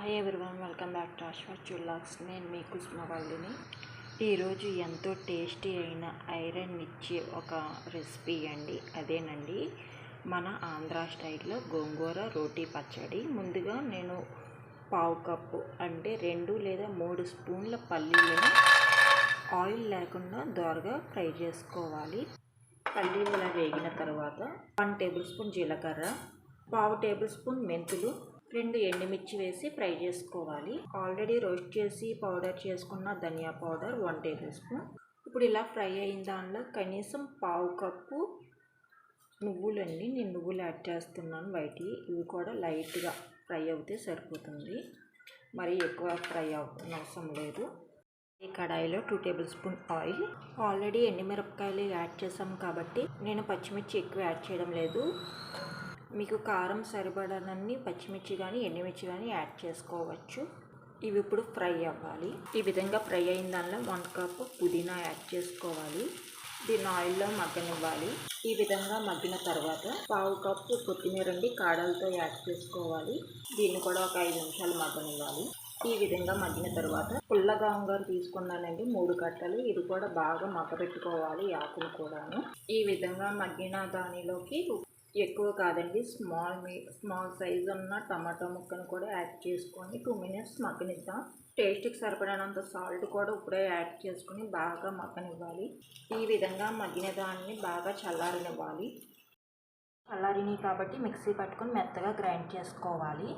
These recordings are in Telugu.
Hi everyone, welcome back to Ashwath vlogs. నేను మీ కుస్మవల్లిని. ఈరోజు ఎంతో టేస్టీ అయిన ఐరన్ ఇచ్చే ఒక రెసిపీ అండి. అదేనండి మన ఆంధ్ర స్టైల్లో గోంగూర రోటీ పచ్చడి. ముందుగా నేను పావు కప్పు అంటే 2 లేదా 3 స్పూన్ల పల్లీలను ఆయిల్ లేకుండా దోరగా ఫ్రై చేసుకోవాలి. పల్లీలు ఇలా వేగిన తర్వాత 1 టేబుల్ స్పూన్ జీలకర్ర, పావు టేబుల్ స్పూన్ మెంతులు, 2 ఎండుమిర్చి వేసి ఫ్రై చేసుకోవాలి. ఆల్రెడీ రోస్ట్ చేసి పౌడర్ చేసుకున్న ధనియా పౌడర్ 1 టేబుల్ స్పూన్. ఇప్పుడు ఇలా ఫ్రై అయిన దానిలో కనీసం పావు కప్పు నువ్వులండి. నేను నువ్వులు యాడ్ చేస్తున్నాను బయటి. ఇవి కూడా లైట్గా ఫ్రై అవుతే సరిపోతుంది, మరి ఎక్కువ ఫ్రై అవసరం లేదు. ఈ కడాయిలో 2 టేబుల్ స్పూన్ ఆయిల్. ఆల్రెడీ ఎండుమిరపకాయలు యాడ్ చేసాం కాబట్టి నేను పచ్చిమిర్చి ఎక్కువ యాడ్ చేయడం లేదు. మీకు కారం సరిపడనన్ని పచ్చిమిర్చి కానీ ఎండుమిర్చి కానీ యాడ్ చేసుకోవచ్చు. ఇవి ఇప్పుడు ఫ్రై అవ్వాలి. ఈ విధంగా ఫ్రై అయిన దానిలో 1 కప్పు పుదీనా యాడ్ చేసుకోవాలి. దీన్ని ఆయిల్లో మగ్గనివ్వాలి. ఈ విధంగా మగ్గిన తర్వాత పావు కప్పు కొత్తిమీర కాడలతో యాడ్ చేసుకోవాలి. దీన్ని కూడా ఒక 5 నిమిషాలు మగ్గనివ్వాలి. ఈ విధంగా మగ్గిన తర్వాత పుల్ల గోంగూర తీసుకున్నానండి, 3 కట్టలు. ఇది కూడా బాగా మగ్గబెట్టుకోవాలి, ఆకులు కూడాను. ఈ విధంగా మగ్గిన దానిలోకి ఎక్కువ కాదండి, స్మాల్ సైజ్ ఉన్న టమాటా ముక్కను కూడా యాడ్ చేసుకొని 2 మినిట్స్ మగ్గనిద్దాం. టేస్ట్కి సరిపడినంత సాల్ట్ కూడా ఇప్పుడే యాడ్ చేసుకొని బాగా మగ్గనివ్వాలి. ఈ విధంగా మగ్గిన దాన్ని బాగా చల్లారనివ్వాలి. చల్లారినవి కాబట్టి మిక్సీ పట్టుకొని మెత్తగా గ్రైండ్ చేసుకోవాలి.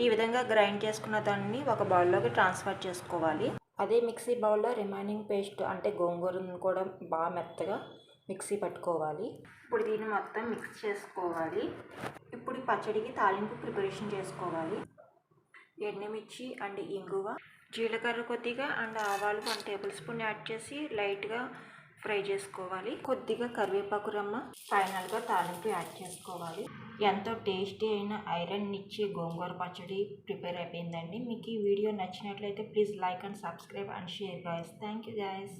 ఈ విధంగా గ్రైండ్ చేసుకున్న దాన్ని ఒక బౌల్లోకి ట్రాన్స్ఫర్ చేసుకోవాలి. అదే మిక్సీ బౌల్లో రిమైనింగ్ పేస్ట్ అంటే గోంగూరను కూడా బాగా మెత్తగా మిక్సీ పట్టుకోవాలి. ఇప్పుడు దీన్ని మొత్తం మిక్స్ చేసుకోవాలి. ఇప్పుడు పచ్చడికి తాలింపు ప్రిపరేషన్ చేసుకోవాలి. ఎండుమిర్చి అండ్ ఇంగువ, జీలకర్ర కొద్దిగా అండ్ ఆవాలు 1 టేబుల్ స్పూన్ యాడ్ చేసి లైట్గా ఫ్రై చేసుకోవాలి. కొద్దిగా కరివేపాకు రమ్మ, ఫైనల్గా తాలింపు యాడ్ చేసుకోవాలి. ఎంతో టేస్టీ అయిన ఐరన్ ఇచ్చే గోంగూర పచ్చడి ప్రిపేర్ అయిపోయిందండి. మీకు ఈ వీడియో నచ్చినట్లయితే please like and subscribe and share guys. Thank you guys.